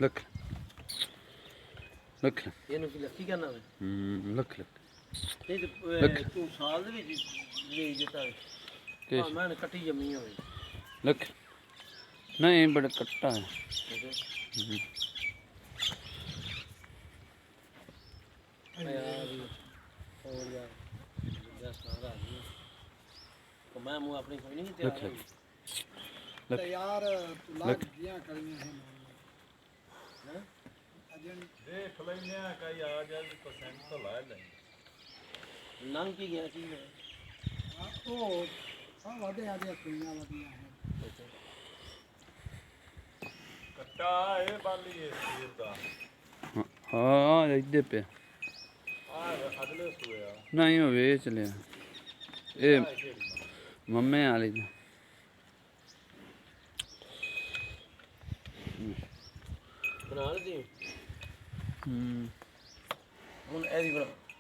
ਲੱਖ ਲੱਖ ਇਹਨੂੰ ਕੀ ਲੱਕੀ ਕਰਨਾ ਵੇ ਲੱਖ ਲੱਖ ਨਹੀਂ ਤੇ ਤੂੰ ਸਾਲ ਦੇ ਵਿੱਚ ਲੈ ਦਿੱਤਾ ਵੇ ਕਿਸ ਮੈਂ ਕੱਟੀ ਜੰਮੀ ਹੋਵੇ ਲੱਖ ਨਹੀਂ ਬੜਾ ਕੱਟਾ ਹੈ और यार दस साल आ गई तो मैं मुँह अपनी कोई नहीं तैयार तैयार लाग दिया करियां हैं हैं अजन देख लेने कई आ जाए परसेंट तो ला लें नंग की गया चीज है हां तो हां वादे आदे करियां वदिया हैं कट्टा ए बाली ए सीर दा ਹਾਂ ਇੱਦੇ ਪਿਆ अगले सुए ਨਹੀਂ ਉਹ ਵੇਚ ਲਿਆ ਇਹ ਮੰਮੇ ਵਾਲੀ ਦਾ बना ली ਹੂੰ हूँ ऐसी बना